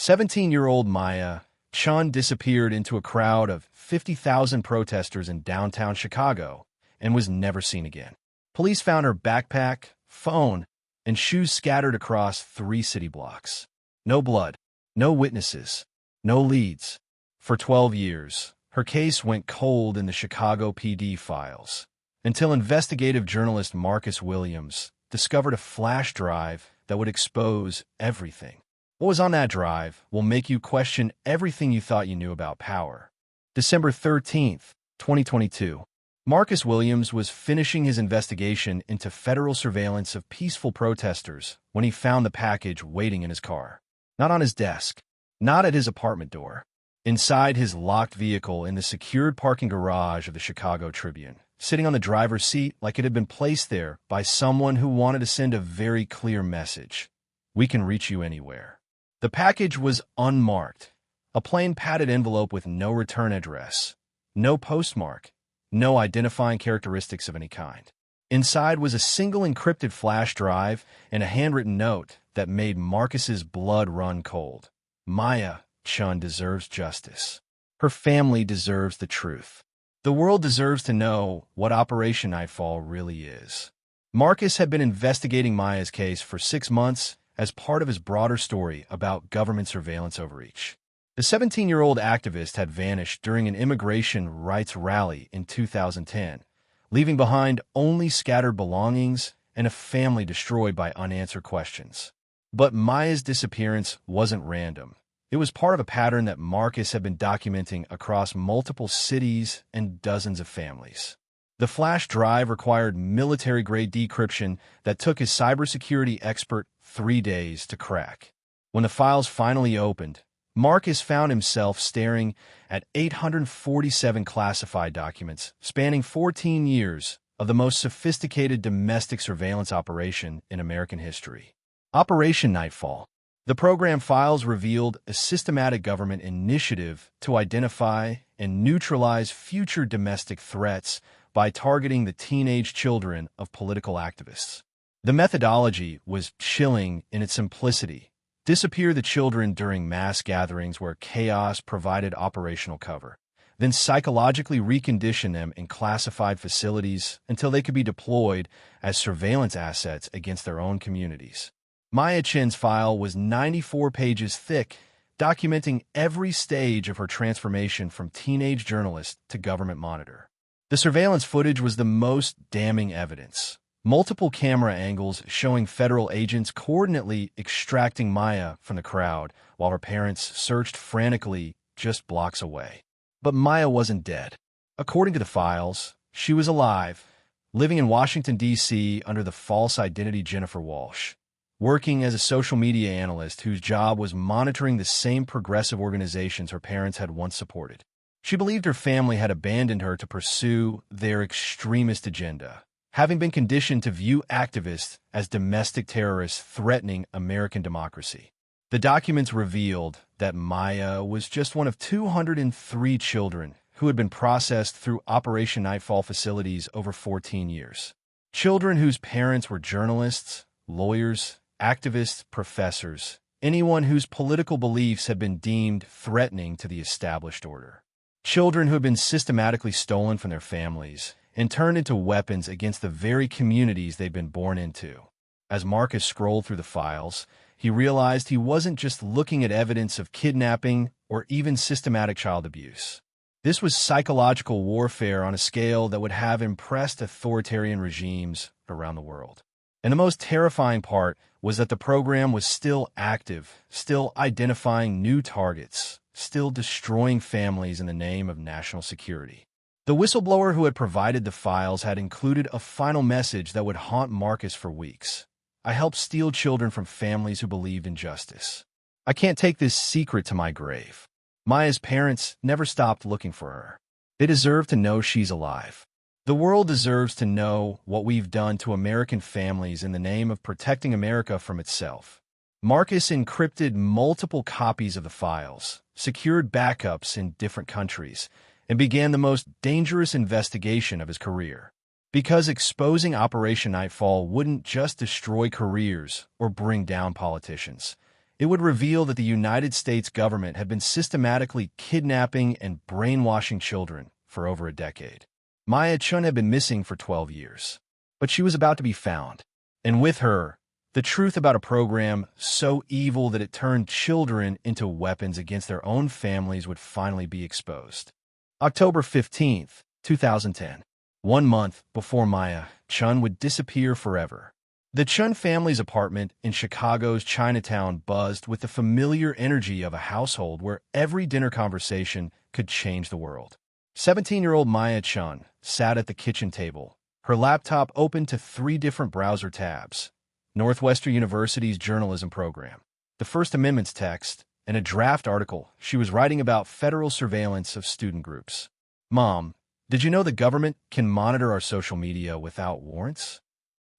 17-year-old Maya Chun disappeared into a crowd of 50,000 protesters in downtown Chicago and was never seen again. Police found her backpack, phone, and shoes scattered across 3 city blocks. No blood, no witnesses, no leads. For 12 years, her case went cold in the Chicago PD files, until investigative journalist Marcus Williams discovered a flash drive that would expose everything. What was on that drive will make you question everything you thought you knew about power. December 13th, 2022. Marcus Williams was finishing his investigation into federal surveillance of peaceful protesters when he found the package waiting in his car. Not on his desk, not at his apartment door. Inside his locked vehicle in the secured parking garage of the Chicago Tribune, sitting on the driver's seat like it had been placed there by someone who wanted to send a very clear message. We can reach you anywhere. The package was unmarked, a plain padded envelope with no return address, no postmark, no identifying characteristics of any kind. Inside was a single encrypted flash drive and a handwritten note that made Marcus's blood run cold. Maya Chun deserves justice. Her family deserves the truth. The world deserves to know what Operation Nightfall really is. Marcus had been investigating Maya's case for 6 months as part of his broader story about government surveillance overreach. The 17-year-old activist had vanished during an immigration rights rally in 2010, leaving behind only scattered belongings and a family destroyed by unanswered questions. But Maya's disappearance wasn't random. It was part of a pattern that Marcus had been documenting across multiple cities and dozens of families. The flash drive required military-grade decryption that took his cybersecurity expert 3 days to crack. When the files finally opened, Marcus found himself staring at 847 classified documents spanning 14 years of the most sophisticated domestic surveillance operation in American history. Operation Nightfall. The program files revealed a systematic government initiative to identify and neutralize future domestic threats by targeting the teenage children of political activists. The methodology was chilling in its simplicity. Disappear the children during mass gatherings where chaos provided operational cover, then psychologically recondition them in classified facilities until they could be deployed as surveillance assets against their own communities. Maya Chun's file was 94 pages thick, documenting every stage of her transformation from teenage journalist to government monitor. The surveillance footage was the most damning evidence. Multiple camera angles showing federal agents coordinately extracting Maya from the crowd while her parents searched frantically just blocks away. But Maya wasn't dead. According to the files, she was alive, living in Washington, D.C. under the false identity Jennifer Walsh, working as a social media analyst whose job was monitoring the same progressive organizations her parents had once supported. She believed her family had abandoned her to pursue their extremist agenda, having been conditioned to view activists as domestic terrorists threatening American democracy. The documents revealed that Maya was just one of 203 children who had been processed through Operation Nightfall facilities over 14 years. Children whose parents were journalists, lawyers, activists, professors, anyone whose political beliefs had been deemed threatening to the established order. Children who had been systematically stolen from their families and turned into weapons against the very communities they'd been born into. As Marcus scrolled through the files, he realized he wasn't just looking at evidence of kidnapping or even systematic child abuse. This was psychological warfare on a scale that would have impressed authoritarian regimes around the world. And the most terrifying part was that the program was still active, still identifying new targets, still destroying families in the name of national security. The whistleblower who had provided the files had included a final message that would haunt Marcus for weeks. I helped steal children from families who believed in justice. I can't take this secret to my grave. Maya's parents never stopped looking for her. They deserve to know she's alive. The world deserves to know what we've done to American families in the name of protecting America from itself. Marcus encrypted multiple copies of the files, secured backups in different countries, and began the most dangerous investigation of his career. Because exposing Operation Nightfall wouldn't just destroy careers or bring down politicians, It would reveal that the United States government had been systematically kidnapping and brainwashing children for over a decade. Maya Chun had been missing for 12 years, but she was about to be found. And with her, the truth about a program so evil that it turned children into weapons against their own families would finally be exposed. October 15th, 2010. 1 month before Maya Chun would disappear forever. The Chun family's apartment in Chicago's Chinatown buzzed with the familiar energy of a household where every dinner conversation could change the world. 17-year-old Maya Chun sat at the kitchen table, her laptop open to 3 different browser tabs: Northwestern University's journalism program, the First Amendment's text, and a draft article she was writing about federal surveillance of student groups. "Mom, did you know the government can monitor our social media without warrants?"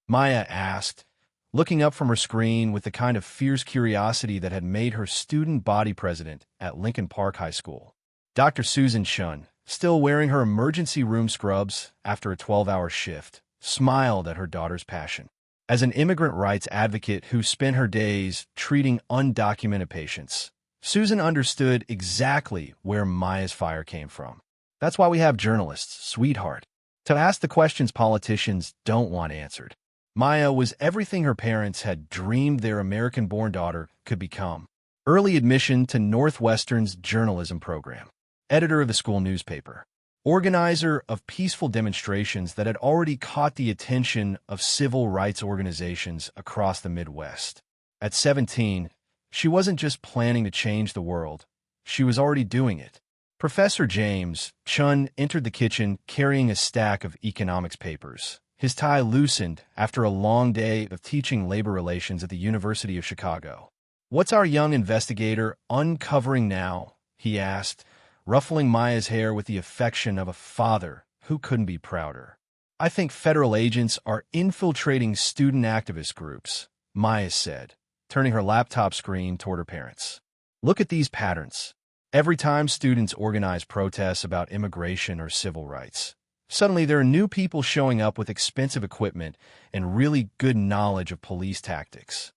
Maya asked, looking up from her screen with the kind of fierce curiosity that had made her student body president at Lincoln Park High School. Dr. Susan Chun, still wearing her emergency room scrubs after a 12-hour shift, smiled at her daughter's passion. As an immigrant rights advocate who spent her days treating undocumented patients, Susan understood exactly where Maya's fire came from. That's why we have journalists, sweetheart, to ask the questions politicians don't want answered. Maya was everything her parents had dreamed their American-born daughter could become. Early admission to Northwestern's journalism program, editor of the school newspaper, organizer of peaceful demonstrations that had already caught the attention of civil rights organizations across the Midwest. At 17, she wasn't just planning to change the world, she was already doing it. Professor James Chun entered the kitchen carrying a stack of economics papers. His tie loosened after a long day of teaching labor relations at the University of Chicago. "What's our young investigator uncovering now?" he asked, ruffling Maya's hair with the affection of a father who couldn't be prouder. "I think federal agents are infiltrating student activist groups," Maya said, turning her laptop screen toward her parents. "Look at these patterns. Every time students organize protests about immigration or civil rights, suddenly there are new people showing up with expensive equipment and really good knowledge of police tactics."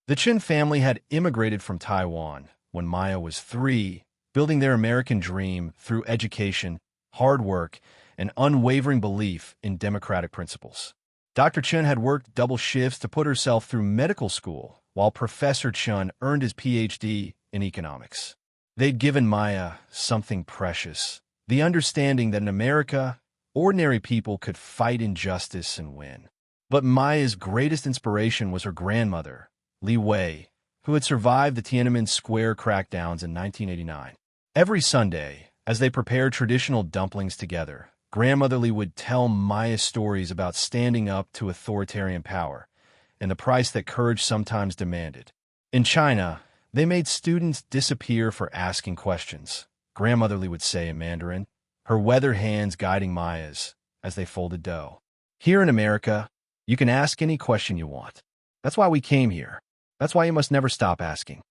The Chun family had immigrated from Taiwan when Maya was 3, building their American dream through education, hard work, and unwavering belief in democratic principles. Dr. Chun had worked double shifts to put herself through medical school, while Professor Chun earned his PhD in economics. They'd given Maya something precious, the understanding that in America, ordinary people could fight injustice and win. But Maya's greatest inspiration was her grandmother, Li Wei, who had survived the Tiananmen Square crackdowns in 1989. Every Sunday, as they prepared traditional dumplings together, Grandmother Li would tell Maya stories about standing up to authoritarian power and the price that courage sometimes demanded. In China, they made students disappear for asking questions, Grandmother Li would say in Mandarin, her weathered hands guiding Maya's as they folded dough. "Here in America, you can ask any question you want. That's why we came here. That's why you must never stop asking."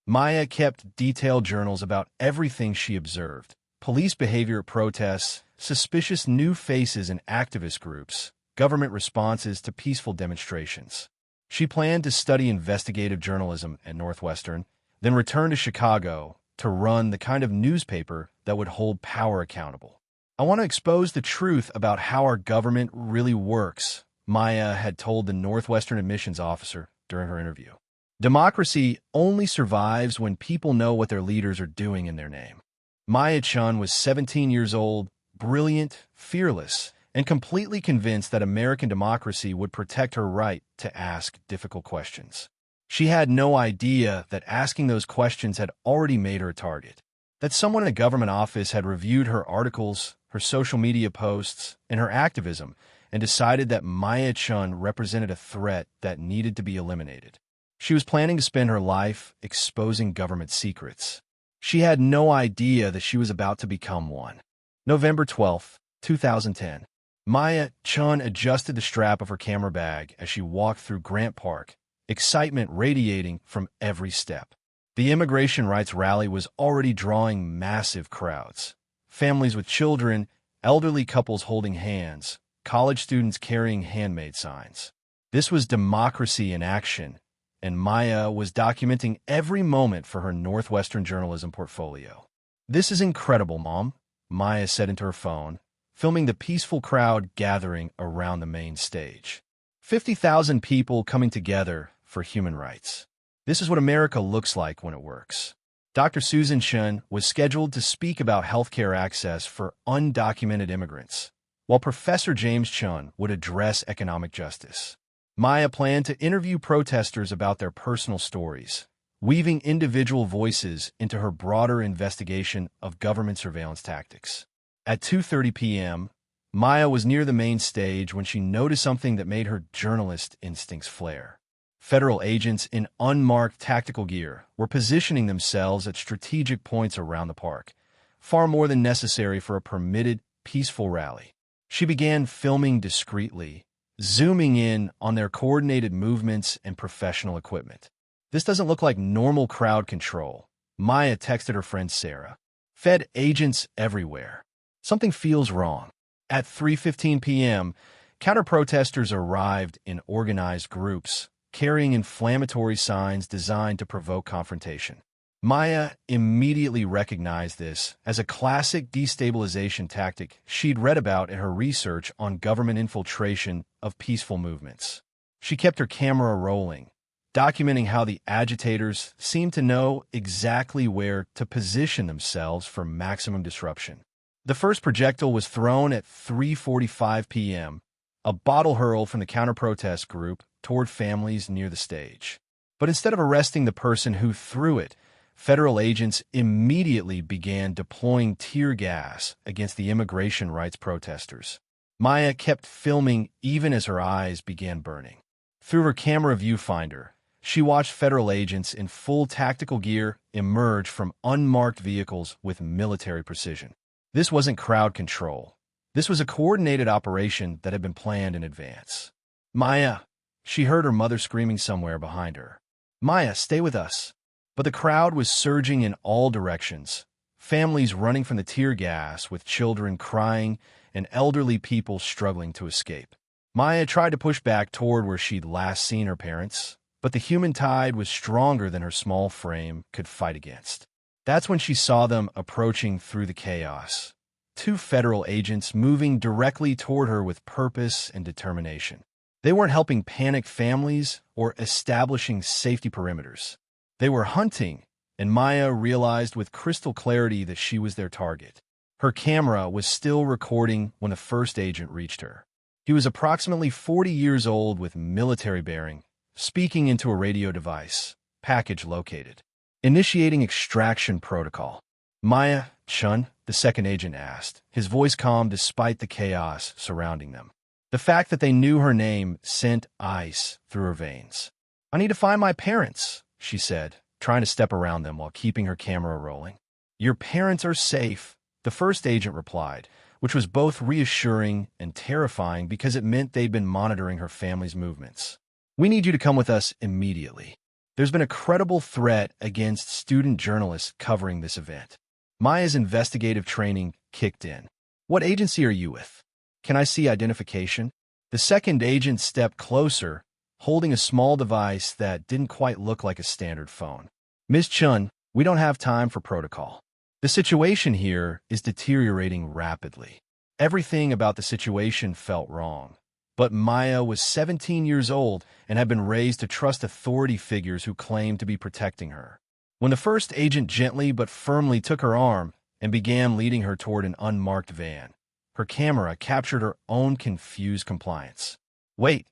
Maya kept detailed journals about everything she observed: police behavior at protests, suspicious new faces in activist groups, government responses to peaceful demonstrations. She planned to study investigative journalism at Northwestern, then return to Chicago to run the kind of newspaper that would hold power accountable. "I want to expose the truth about how our government really works," Maya had told the Northwestern admissions officer during her interview. "Democracy only survives when people know what their leaders are doing in their name." Maya Chun was 17 years old, brilliant, fearless, and completely convinced that American democracy would protect her right to ask difficult questions. She had no idea that asking those questions had already made her a target, that someone in a government office had reviewed her articles, her social media posts, and her activism, and decided that Maya Chun represented a threat that needed to be eliminated. She was planning to spend her life exposing government secrets. She had no idea that she was about to become one. November 12, 2010. Maya Chun adjusted the strap of her camera bag as she walked through Grant Park, excitement radiating from every step. The immigration rights rally was already drawing massive crowds. Families with children, elderly couples holding hands, college students carrying handmade signs. This was democracy in action, and Maya was documenting every moment for her Northwestern journalism portfolio. "This is incredible, Mom," Maya said into her phone, filming the peaceful crowd gathering around the main stage. 50,000 people coming together for human rights. This is what America looks like when it works. Dr. Susan Chun was scheduled to speak about healthcare access for undocumented immigrants, while Professor James Chun would address economic justice. Maya planned to interview protesters about their personal stories, weaving individual voices into her broader investigation of government surveillance tactics. At 2:30 p.m., Maya was near the main stage when she noticed something that made her journalist instincts flare. Federal agents in unmarked tactical gear were positioning themselves at strategic points around the park, far more than necessary for a permitted, peaceful rally. She began filming discreetly, zooming in on their coordinated movements and professional equipment. "This doesn't look like normal crowd control," Maya texted her friend Sarah. "Fed agents everywhere. Something feels wrong." At 3:15 p.m., counter-protesters arrived in organized groups, carrying inflammatory signs designed to provoke confrontation. Maya immediately recognized this as a classic destabilization tactic she'd read about in her research on government infiltration of peaceful movements. She kept her camera rolling, documenting how the agitators seemed to know exactly where to position themselves for maximum disruption. The first projectile was thrown at 3:45 p.m., a bottle hurled from the counter-protest group toward families near the stage. But instead of arresting the person who threw it, federal agents immediately began deploying tear gas against the immigration rights protesters. Maya kept filming even as her eyes began burning. Through her camera viewfinder, she watched federal agents in full tactical gear emerge from unmarked vehicles with military precision. This wasn't crowd control. This was a coordinated operation that had been planned in advance. "Maya!" She heard her mother screaming somewhere behind her. "Maya, stay with us." But the crowd was surging in all directions, families running from the tear gas with children crying and elderly people struggling to escape. Maya tried to push back toward where she'd last seen her parents, but the human tide was stronger than her small frame could fight against. That's when she saw them approaching through the chaos. Two federal agents moving directly toward her with purpose and determination. They weren't helping panicked families or establishing safety perimeters. They were hunting, and Maya realized with crystal clarity that she was their target. Her camera was still recording when the first agent reached her. He was approximately 40 years old with military bearing, speaking into a radio device. "Package located. Initiating extraction protocol." "Maya Chun?" the second agent asked, his voice calm despite the chaos surrounding them. The fact that they knew her name sent ice through her veins. "I need to find my parents," she said, trying to step around them while keeping her camera rolling. "Your parents are safe," the first agent replied, which was both reassuring and terrifying because it meant they'd been monitoring her family's movements. "We need you to come with us immediately. There's been a credible threat against student journalists covering this event." Maya's investigative training kicked in. "What agency are you with? Can I see identification?" The second agent stepped closer, holding a small device that didn't quite look like a standard phone. "Ms. Chun, we don't have time for protocol. The situation here is deteriorating rapidly." Everything about the situation felt wrong. But Maya was 17 years old and had been raised to trust authority figures who claimed to be protecting her. When the first agent gently but firmly took her arm and began leading her toward an unmarked van, her camera captured her own confused compliance. "Wait,"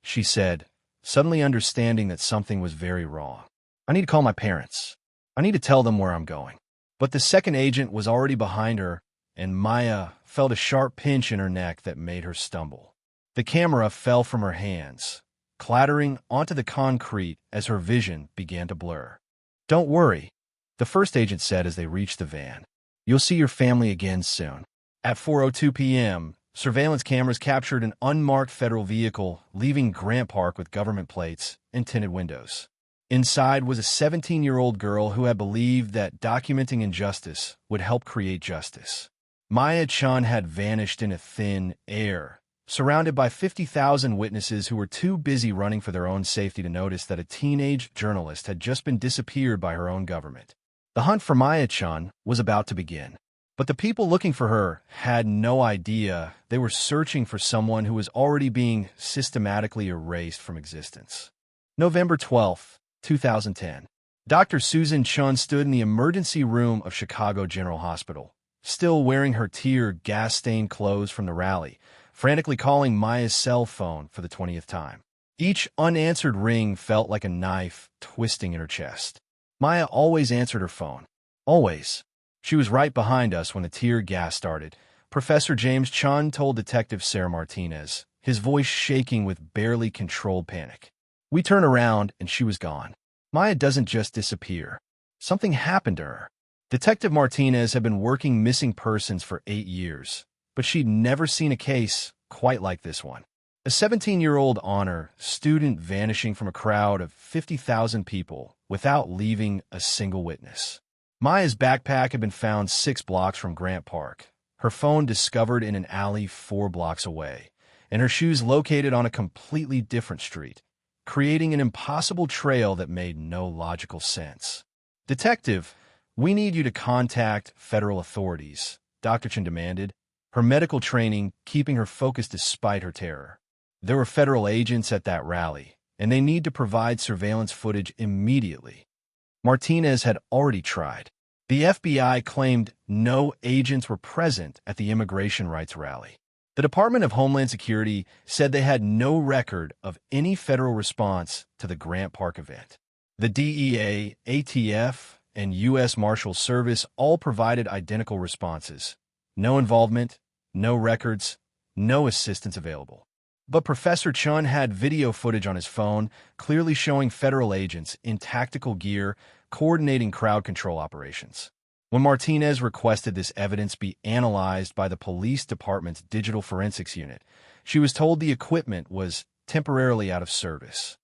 she said, suddenly understanding that something was very wrong. "I need to call my parents. I need to tell them where I'm going." But the second agent was already behind her, and Maya felt a sharp pinch in her neck that made her stumble. The camera fell from her hands, clattering onto the concrete as her vision began to blur. "Don't worry," the first agent said as they reached the van. "You'll see your family again soon." At 4:02 p.m., surveillance cameras captured an unmarked federal vehicle leaving Grant Park with government plates and tinted windows. Inside was a 17-year-old girl who had believed that documenting injustice would help create justice. Maya Chun had vanished into thin air, surrounded by 50,000 witnesses who were too busy running for their own safety to notice that a teenage journalist had just been disappeared by her own government. The hunt for Maya Chun was about to begin. But the people looking for her had no idea they were searching for someone who was already being systematically erased from existence. November 12, 2010. Dr. Susan Chun stood in the emergency room of Chicago General Hospital, still wearing her tear gas-stained clothes from the rally, frantically calling Maya's cell phone for the 20th time. Each unanswered ring felt like a knife twisting in her chest. Maya always answered her phone. Always. She was right behind us when the tear gas started. Professor James Chun told Detective Sarah Martinez, his voice shaking with barely controlled panic. We turned around and she was gone. Maya doesn't just disappear. Something happened to her. Detective Martinez had been working missing persons for 8 years, but she'd never seen a case quite like this one. A 17-year-old honor student vanishing from a crowd of 50,000 people without leaving a single witness. Maya's backpack had been found 6 blocks from Grant Park, her phone discovered in an alley 4 blocks away, and her shoes located on a completely different street, creating an impossible trail that made no logical sense. Detective, we need you to contact federal authorities, Dr. Chun demanded, her medical training keeping her focused despite her terror. There were federal agents at that rally, and they need to provide surveillance footage immediately. Martinez had already tried. The FBI claimed no agents were present at the immigration rights rally. The Department of Homeland Security said they had no record of any federal response to the Grant Park event. The DEA, ATF, and U.S. Marshals Service all provided identical responses. No involvement, no records, no assistance available. But Professor Chun had video footage on his phone, clearly showing federal agents in tactical gear coordinating crowd control operations. When Martinez requested this evidence be analyzed by the police department's digital forensics unit, she was told the equipment was temporarily out of service.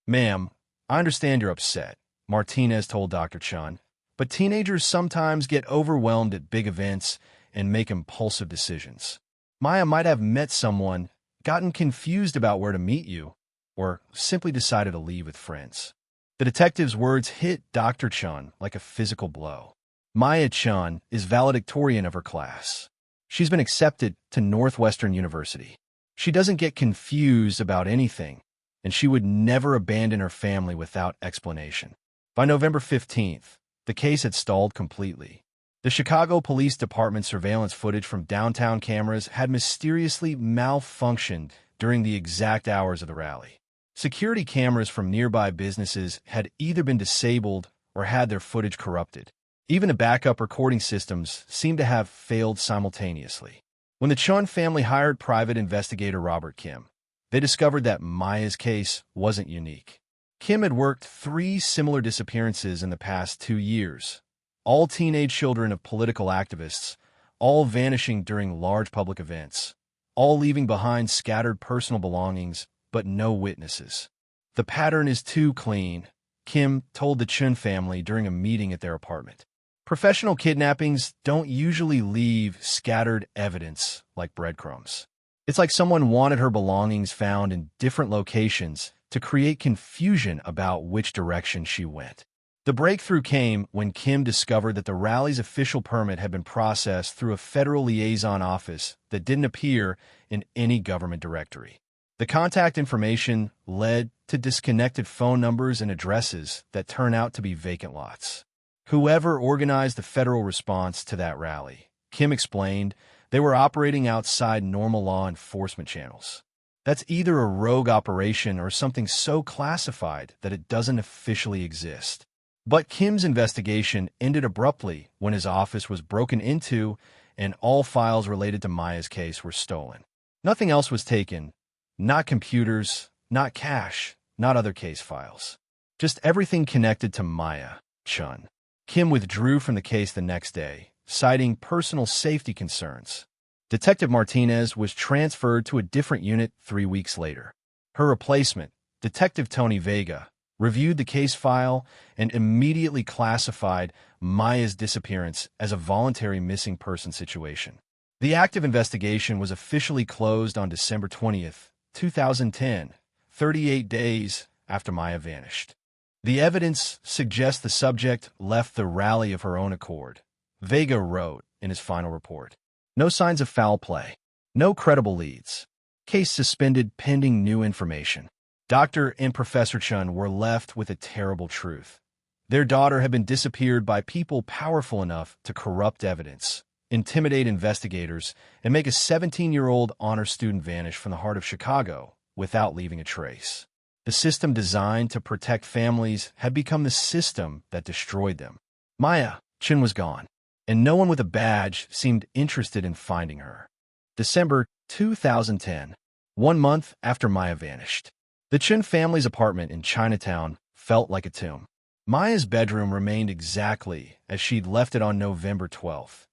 Ma'am, I understand you're upset, Martinez told Dr. Chun, but teenagers sometimes get overwhelmed at big events and make impulsive decisions. Maya might have met someone, gotten confused about where to meet you, or simply decided to leave with friends. The detective's words hit Dr. Chun like a physical blow. Maya Chun is valedictorian of her class. She's been accepted to Northwestern University. She doesn't get confused about anything, and she would never abandon her family without explanation. By November 15th, the case had stalled completely. The Chicago Police Department surveillance footage from downtown cameras had mysteriously malfunctioned during the exact hours of the rally. Security cameras from nearby businesses had either been disabled or had their footage corrupted. Even the backup recording systems seemed to have failed simultaneously. When the Chun family hired private investigator Robert Kim, they discovered that Maya's case wasn't unique. Kim had worked 3 similar disappearances in the past 2 years, all teenage children of political activists, all vanishing during large public events, all leaving behind scattered personal belongings, but no witnesses. The pattern is too clean, Kim told the Chun family during a meeting at their apartment. Professional kidnappings don't usually leave scattered evidence like breadcrumbs. It's like someone wanted her belongings found in different locations to create confusion about which direction she went. The breakthrough came when Kim discovered that the rally's official permit had been processed through a federal liaison office that didn't appear in any government directory. The contact information led to disconnected phone numbers and addresses that turn out to be vacant lots. Whoever organized the federal response to that rally, Kim explained, they were operating outside normal law enforcement channels. That's either a rogue operation or something so classified that it doesn't officially exist. But Kim's investigation ended abruptly when his office was broken into and all files related to Maya's case were stolen. Nothing else was taken, not computers, not cash, not other case files. Just everything connected to Maya Chun. Kim withdrew from the case the next day, citing personal safety concerns. Detective Martinez was transferred to a different unit 3 weeks later. Her replacement, Detective Tony Vega, reviewed the case file and immediately classified Maya's disappearance as a voluntary missing person situation. The active investigation was officially closed on December 20th, 2010, 38 days after Maya vanished. The evidence suggests the subject left the rally of her own accord, Vega wrote in his final report. No signs of foul play. No credible leads. Case suspended pending new information. Dr. and Professor Chun were left with a terrible truth. Their daughter had been disappeared by people powerful enough to corrupt evidence, intimidate investigators, and make a 17-year-old honor student vanish from the heart of Chicago without leaving a trace. The system designed to protect families had become the system that destroyed them. Maya Chun was gone, and no one with a badge seemed interested in finding her. December 2010, 1 month after Maya vanished. The Chun family's apartment in Chinatown felt like a tomb. Maya's bedroom remained exactly as she'd left it on November 12th.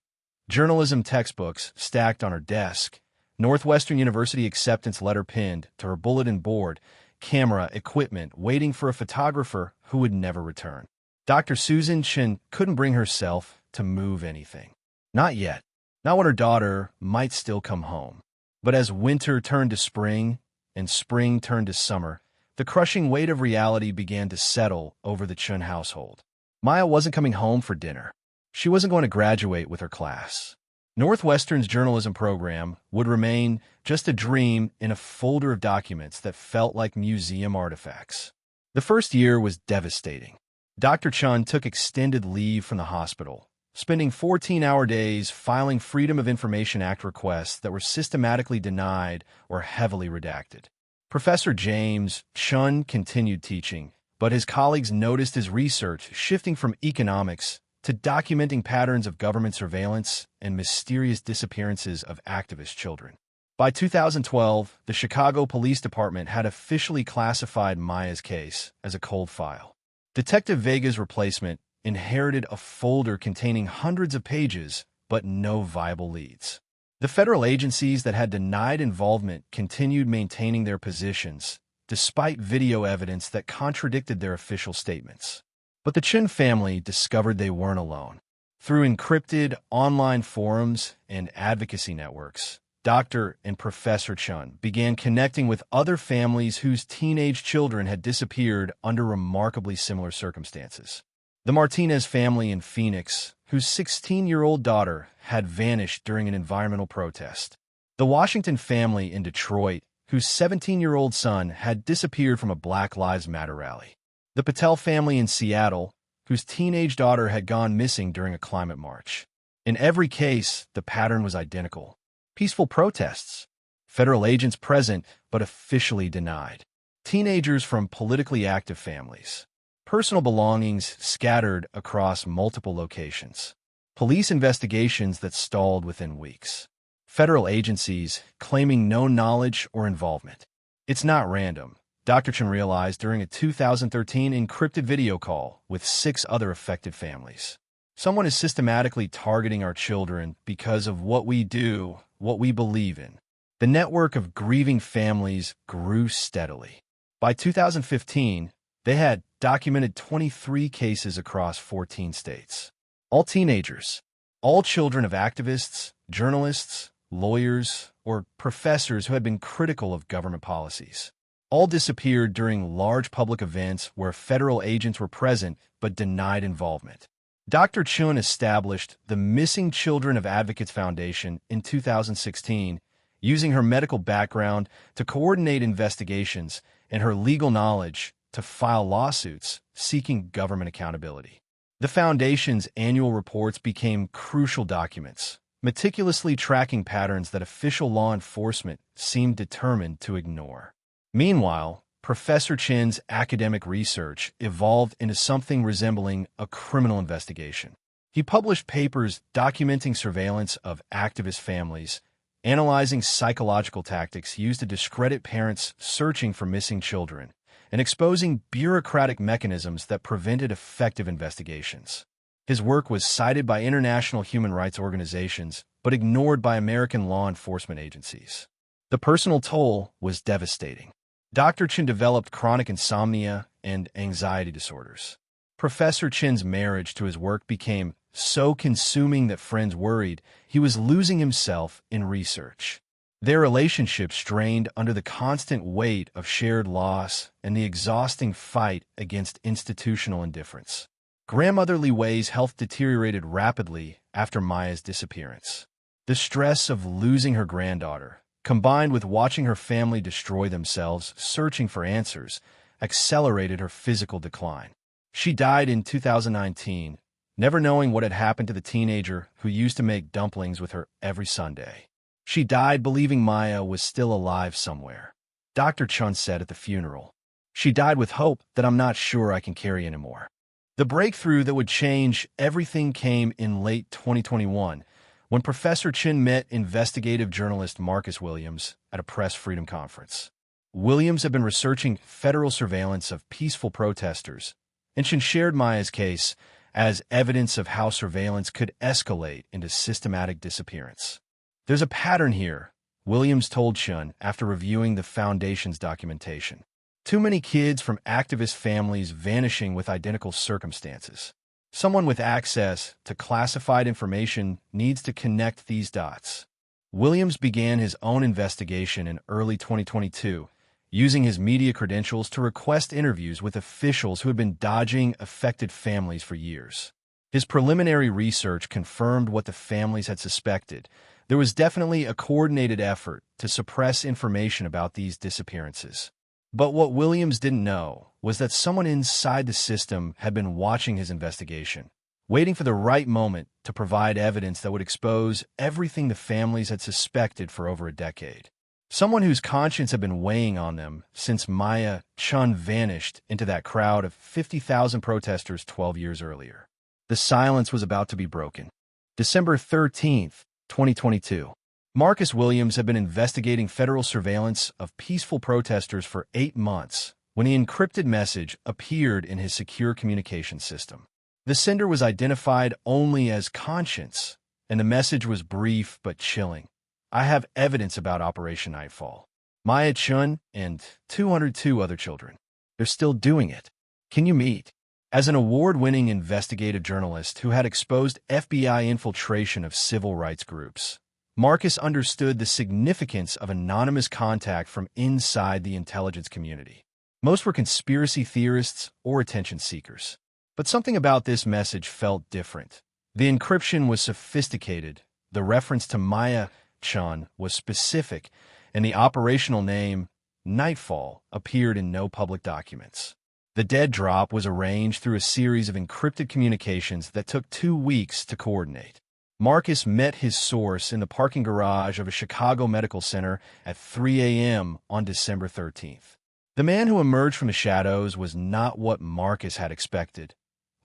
Journalism textbooks stacked on her desk, Northwestern University acceptance letter pinned to her bulletin board, camera equipment waiting for a photographer who would never return. Dr. Susan Chun couldn't bring herself to move anything. Not yet. Not when her daughter might still come home. But as winter turned to spring and spring turned to summer, the crushing weight of reality began to settle over the Chun household. Maya wasn't coming home for dinner. She wasn't going to graduate with her class. Northwestern's journalism program would remain just a dream in a folder of documents that felt like museum artifacts. The first year was devastating. Dr. Chun took extended leave from the hospital, spending 14-hour days filing Freedom of Information Act requests that were systematically denied or heavily redacted. Professor James Chun continued teaching, but his colleagues noticed his research shifting from economics to documenting patterns of government surveillance and mysterious disappearances of activist children. By 2012, the Chicago Police Department had officially classified Maya's case as a cold file. Detective Vega's replacement inherited a folder containing hundreds of pages, but no viable leads. The federal agencies that had denied involvement continued maintaining their positions, despite video evidence that contradicted their official statements. But the Chun family discovered they weren't alone. Through encrypted online forums and advocacy networks, Dr. and Professor Chun began connecting with other families whose teenage children had disappeared under remarkably similar circumstances. The Martinez family in Phoenix, whose 16-year-old daughter had vanished during an environmental protest. The Washington family in Detroit, whose 17-year-old son had disappeared from a Black Lives Matter rally. The Patel family in Seattle, whose teenage daughter had gone missing during a climate march. In every case, the pattern was identical. Peaceful protests. Federal agents present, but officially denied. Teenagers from politically active families. Personal belongings scattered across multiple locations. Police investigations that stalled within weeks. Federal agencies claiming no knowledge or involvement. It's not random. Dr. Chun realized during a 2013 encrypted video call with 6 other affected families. Someone is systematically targeting our children because of what we do, what we believe in. The network of grieving families grew steadily. By 2015, they had documented 23 cases across 14 states. All teenagers, all children of activists, journalists, lawyers, or professors who had been critical of government policies. All disappeared during large public events where federal agents were present but denied involvement. Dr. Chun established the Missing Children of Advocates Foundation in 2016, using her medical background to coordinate investigations and her legal knowledge to file lawsuits seeking government accountability. The foundation's annual reports became crucial documents, meticulously tracking patterns that official law enforcement seemed determined to ignore. Meanwhile, Professor Chin's academic research evolved into something resembling a criminal investigation. He published papers documenting surveillance of activist families, analyzing psychological tactics used to discredit parents searching for missing children, and exposing bureaucratic mechanisms that prevented effective investigations. His work was cited by international human rights organizations, but ignored by American law enforcement agencies. The personal toll was devastating. Dr. Chun developed chronic insomnia and anxiety disorders. Professor Chin's marriage to his work became so consuming that friends worried he was losing himself in research. Their relationship strained under the constant weight of shared loss and the exhausting fight against institutional indifference. Grandmother Wei's health deteriorated rapidly after Maya's disappearance. The stress of losing her granddaughter, combined with watching her family destroy themselves searching for answers, accelerated her physical decline. She died in 2019, never knowing what had happened to the teenager who used to make dumplings with her every Sunday. She died believing Maya was still alive somewhere. Dr. Chun said at the funeral, "She died with hope that I'm not sure I can carry anymore." The breakthrough that would change everything came in late 2021 when Professor Chin met investigative journalist Marcus Williams at a press freedom conference. Williams had been researching federal surveillance of peaceful protesters, and Chin shared Maya's case as evidence of how surveillance could escalate into systematic disappearance. "There's a pattern here," Williams told Chun after reviewing the Foundation's documentation. "Too many kids from activist families vanishing with identical circumstances. Someone with access to classified information needs to connect these dots." Williams began his own investigation in early 2022, using his media credentials to request interviews with officials who had been dodging affected families for years. His preliminary research confirmed what the families had suspected. There was definitely a coordinated effort to suppress information about these disappearances. But what Williams didn't know was that someone inside the system had been watching his investigation, waiting for the right moment to provide evidence that would expose everything the families had suspected for over a decade. Someone whose conscience had been weighing on them since Maya Chun vanished into that crowd of 50,000 protesters 12 years earlier. The silence was about to be broken. December 13th, 2022. Marcus Williams had been investigating federal surveillance of peaceful protesters for 8 months when the encrypted message appeared in his secure communication system. The sender was identified only as Conscience, and the message was brief but chilling. "I have evidence about Operation Nightfall. Maya Chun and 202 other children. They're still doing it. Can you meet?" As an award-winning investigative journalist who had exposed FBI infiltration of civil rights groups, Marcus understood the significance of anonymous contact from inside the intelligence community. Most were conspiracy theorists or attention seekers. But something about this message felt different. The encryption was sophisticated, the reference to Maya Chun was specific, and the operational name, Nightfall, appeared in no public documents. The dead drop was arranged through a series of encrypted communications that took 2 weeks to coordinate. Marcus met his source in the parking garage of a Chicago medical center at 3 a.m. on December 13th. The man who emerged from the shadows was not what Marcus had expected.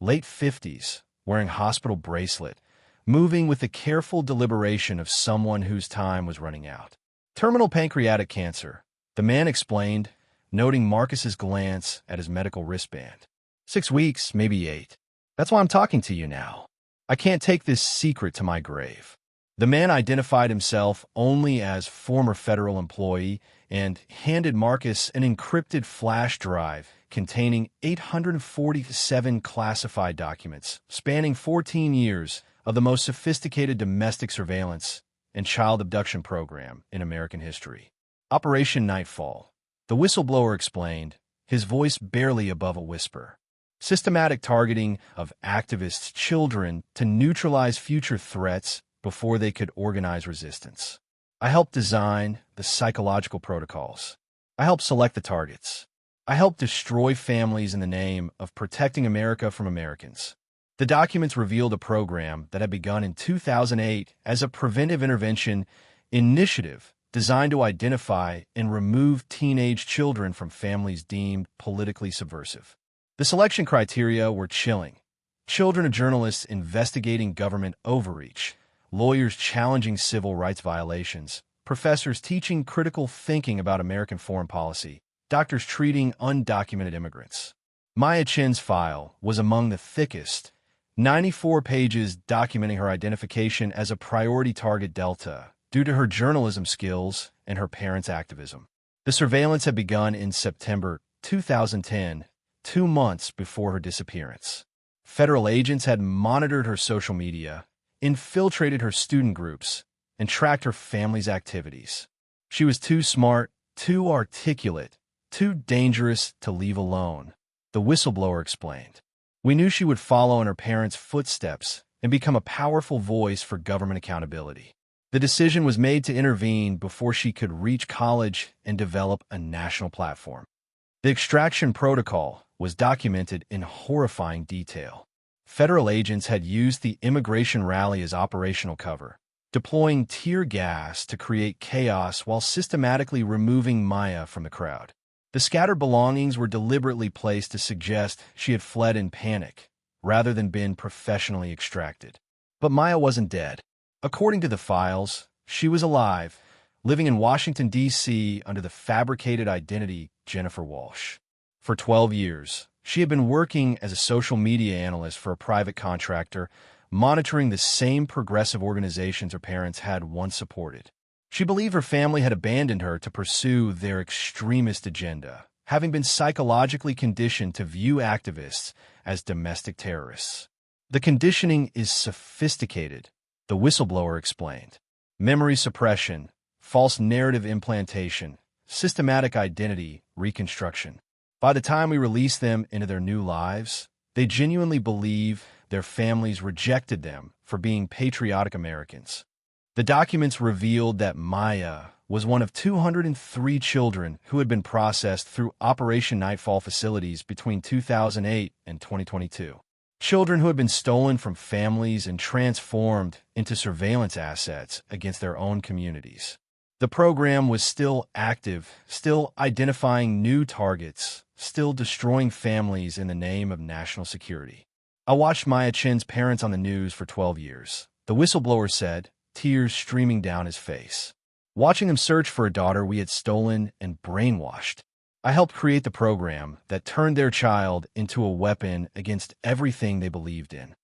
Late 50s, wearing hospital bracelet, moving with the careful deliberation of someone whose time was running out. "Terminal pancreatic cancer," the man explained, noting Marcus's glance at his medical wristband. 6 weeks, maybe 8. That's why I'm talking to you now. I can't take this secret to my grave." The man identified himself only as former federal employee and handed Marcus an encrypted flash drive containing 847 classified documents spanning 14 years of the most sophisticated domestic surveillance and child abduction program in American history. Operation Nightfall, the whistleblower explained, his voice barely above a whisper. Systematic targeting of activists' children to neutralize future threats before they could organize resistance. I helped design the psychological protocols. I helped select the targets. I helped destroy families in the name of protecting America from Americans. The documents revealed a program that had begun in 2008 as a preventive intervention initiative designed to identify and remove teenage children from families deemed politically subversive. The selection criteria were chilling. Children of journalists investigating government overreach, lawyers challenging civil rights violations, professors teaching critical thinking about American foreign policy, doctors treating undocumented immigrants. Maya Chin's file was among the thickest, 94 pages documenting her identification as a priority target Delta due to her journalism skills and her parents' activism. The surveillance had begun in September 2010, 2 months before her disappearance. Federal agents had monitored her social media, infiltrated her student groups, and tracked her family's activities. She was too smart, too articulate, too dangerous to leave alone, the whistleblower explained. We knew she would follow in her parents' footsteps and become a powerful voice for government accountability. The decision was made to intervene before she could reach college and develop a national platform. The extraction protocol was documented in horrifying detail. Federal agents had used the immigration rally as operational cover, deploying tear gas to create chaos while systematically removing Maya from the crowd. The scattered belongings were deliberately placed to suggest she had fled in panic, rather than been professionally extracted. But Maya wasn't dead. According to the files, she was alive, living in Washington, D.C. under the fabricated identity Jennifer Walsh. For 12 years, she had been working as a social media analyst for a private contractor, monitoring the same progressive organizations her parents had once supported. She believed her family had abandoned her to pursue their extremist agenda, having been psychologically conditioned to view activists as domestic terrorists. The conditioning is sophisticated, the whistleblower explained. Memory suppression, false narrative implantation, systematic identity reconstruction. By the time we release them into their new lives, they genuinely believe their families rejected them for being patriotic Americans. The documents revealed that Maya was one of 203 children who had been processed through Operation Nightfall facilities between 2008 and 2022. Children who had been stolen from families and transformed into surveillance assets against their own communities. The program was still active, still identifying new targets, still destroying families in the name of national security. I watched Maya Chin's parents on the news for 12 years, the whistleblower said, tears streaming down his face. Watching them search for a daughter we had stolen and brainwashed. I helped create the program that turned their child into a weapon against everything they believed in.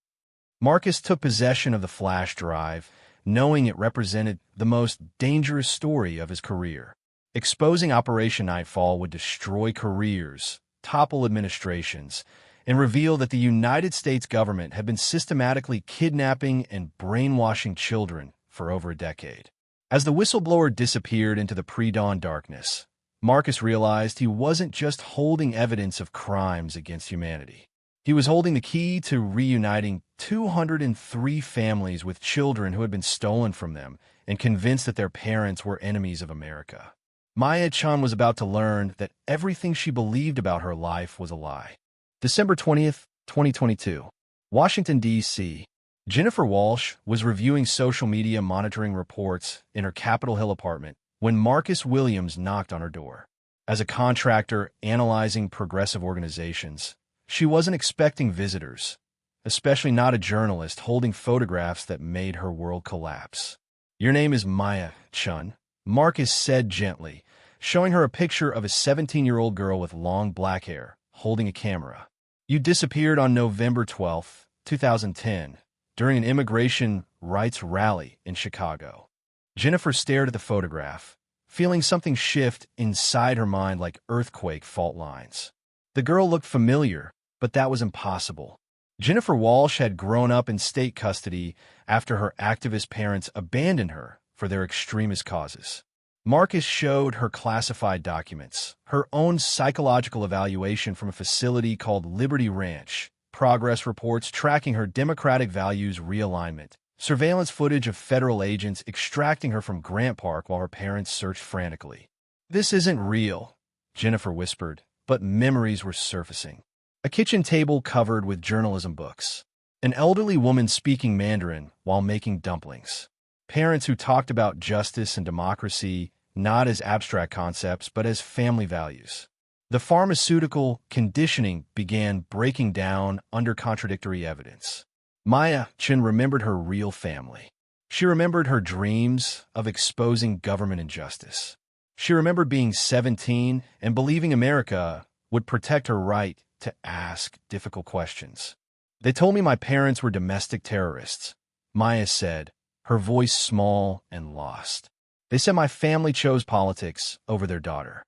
Marcus took possession of the flash drive, knowing it represented the most dangerous story of his career. Exposing Operation Nightfall would destroy careers, topple administrations, and reveal that the United States government had been systematically kidnapping and brainwashing children for over a decade. As the whistleblower disappeared into the pre-dawn darkness, Marcus realized he wasn't just holding evidence of crimes against humanity. He was holding the key to reuniting 203 families with children who had been stolen from them and convinced that their parents were enemies of America. Maya Chin was about to learn that everything she believed about her life was a lie. December 20th, 2022. Washington, D.C. Jennifer Walsh was reviewing social media monitoring reports in her Capitol Hill apartment when Marcus Williams knocked on her door. As a contractor analyzing progressive organizations, she wasn't expecting visitors, especially not a journalist holding photographs that made her world collapse. "Your name is Maya Chin," Marcus said gently, showing her a picture of a 17-year-old girl with long black hair, holding a camera. "You disappeared on November 12, 2010, during an immigration rights rally in Chicago." Jennifer stared at the photograph, feeling something shift inside her mind like earthquake fault lines. The girl looked familiar, but that was impossible. Jennifer Walsh had grown up in state custody after her activist parents abandoned her for their extremist causes. Marcus showed her classified documents, her own psychological evaluation from a facility called Liberty Ranch, progress reports tracking her democratic values realignment, surveillance footage of federal agents extracting her from Grant Park while her parents searched frantically. "This isn't real," Jennifer whispered, but memories were surfacing. A kitchen table covered with journalism books. An elderly woman speaking Mandarin while making dumplings. Parents who talked about justice and democracy not as abstract concepts but as family values. The pharmaceutical conditioning began breaking down under contradictory evidence. Maya Chin remembered her real family. She remembered her dreams of exposing government injustice. She remembered being 17 and believing America would protect her right to ask difficult questions. "They told me my parents were domestic terrorists," Maya said, her voice small and lost. "They said my family chose politics over their daughter."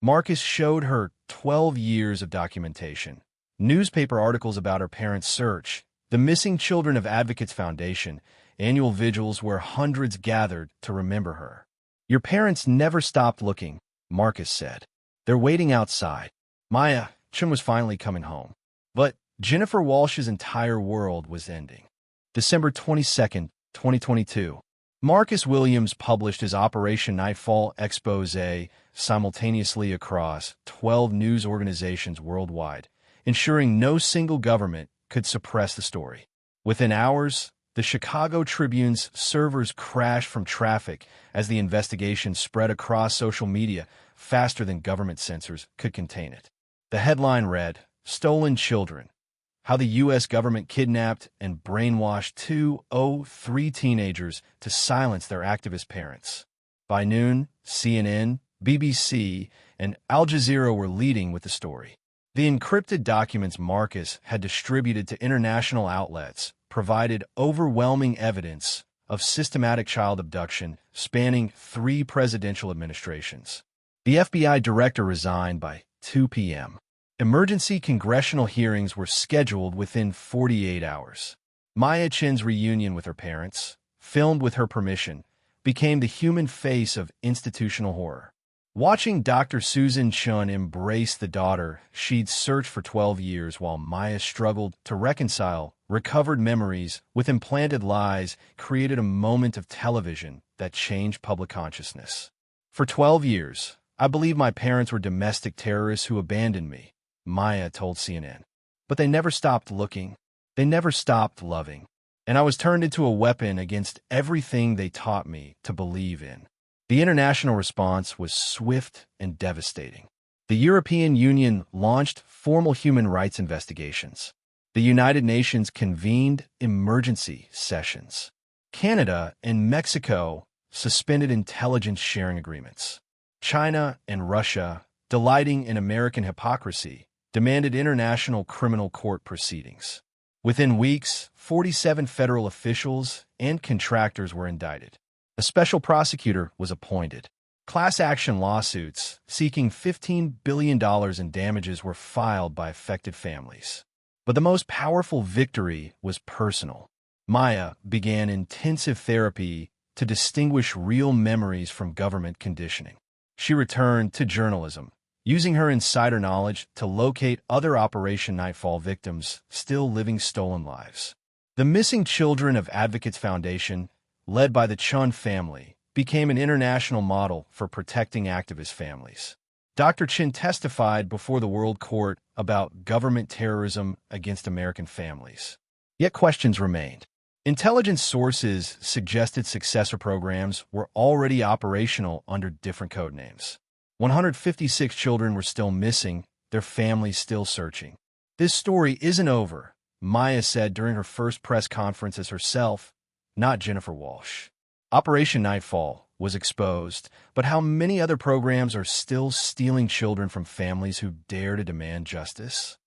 Marcus showed her 12 years of documentation, newspaper articles about her parents' search, the Missing Children of Advocates Foundation, annual vigils where hundreds gathered to remember her. Your parents never stopped looking, Marcus said. They're waiting outside. Maya Chun was finally coming home. But Jennifer Walsh's entire world was ending. December 22nd, 2022. Marcus Williams published his Operation Nightfall expose simultaneously across 12 news organizations worldwide, ensuring no single government could suppress the story. Within hours, the Chicago Tribune's servers crashed from traffic as the investigation spread across social media faster than government censors could contain it. The headline read, "Stolen Children: How the U.S. government kidnapped and brainwashed 203 teenagers to silence their activist parents." By noon, CNN, BBC, and Al Jazeera were leading with the story. The encrypted documents Marcus had distributed to international outlets provided overwhelming evidence of systematic child abduction spanning 3 presidential administrations. The FBI director resigned by 2 p.m. Emergency congressional hearings were scheduled within 48 hours. Maya Chin's reunion with her parents, filmed with her permission, became the human face of institutional horror. Watching Dr. Susan Chun embrace the daughter she'd searched for 12 years while Maya struggled to reconcile recovered memories with implanted lies created a moment of television that changed public consciousness. For 12 years, I believed my parents were domestic terrorists who abandoned me, Maya told CNN. But they never stopped looking. They never stopped loving. And I was turned into a weapon against everything they taught me to believe in. The international response was swift and devastating. The European Union launched formal human rights investigations. The United Nations convened emergency sessions. Canada and Mexico suspended intelligence sharing agreements. China and Russia, delighting in American hypocrisy, demanded international criminal court proceedings. Within weeks, 47 federal officials and contractors were indicted. A special prosecutor was appointed. Class action lawsuits seeking $15 billion in damages were filed by affected families. But the most powerful victory was personal. Maya began intensive therapy to distinguish real memories from government conditioning. She returned to journalism, using her insider knowledge to locate other Operation Nightfall victims still living stolen lives. The Missing Children of Advocates Foundation, led by the Chun family, became an international model for protecting activist families. Dr. Chin testified before the World Court about government terrorism against American families. Yet questions remained. Intelligence sources suggested successor programs were already operational under different code names. 156 children were still missing, their families still searching. This story isn't over, Maya said during her first press conference as herself, not Jennifer Walsh. Operation Nightfall was exposed, but how many other programs are still stealing children from families who dare to demand justice?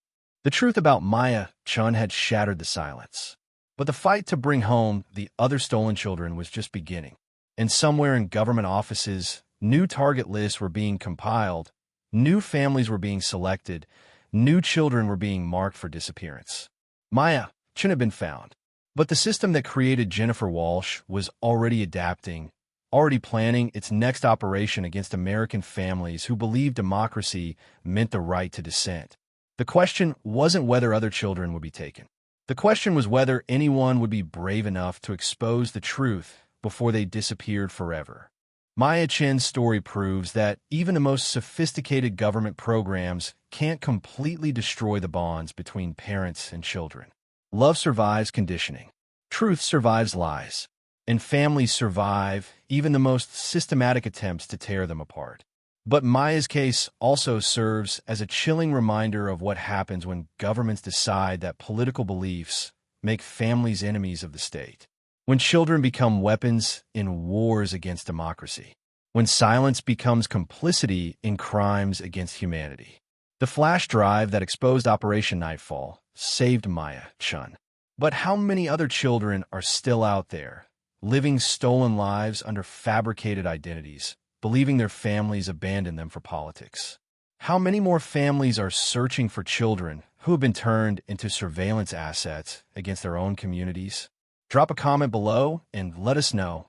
The truth about Maya Chun had shattered the silence. But the fight to bring home the other stolen children was just beginning. And somewhere in government offices, new target lists were being compiled, new families were being selected, new children were being marked for disappearance. Maya Chun had been found. But the system that created Jennifer Walsh was already adapting, already planning its next operation against American families who believed democracy meant the right to dissent. The question wasn't whether other children would be taken. The question was whether anyone would be brave enough to expose the truth before they disappeared forever. Maya Chin's story proves that even the most sophisticated government programs can't completely destroy the bonds between parents and children. Love survives conditioning. Truth survives lies. And families survive even the most systematic attempts to tear them apart. But Maya's case also serves as a chilling reminder of what happens when governments decide that political beliefs make families enemies of the state. When children become weapons in wars against democracy. When silence becomes complicity in crimes against humanity. The flash drive that exposed Operation Nightfall saved Maya Chun. But how many other children are still out there, living stolen lives under fabricated identities, believing their families abandoned them for politics? How many more families are searching for children who have been turned into surveillance assets against their own communities? Drop a comment below and let us know.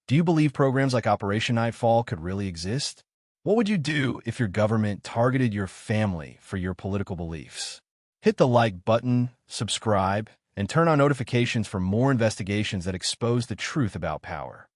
Do you believe programs like Operation Nightfall could really exist? What would you do if your government targeted your family for your political beliefs? Hit the like button, subscribe, and turn on notifications for more investigations that expose the truth about power.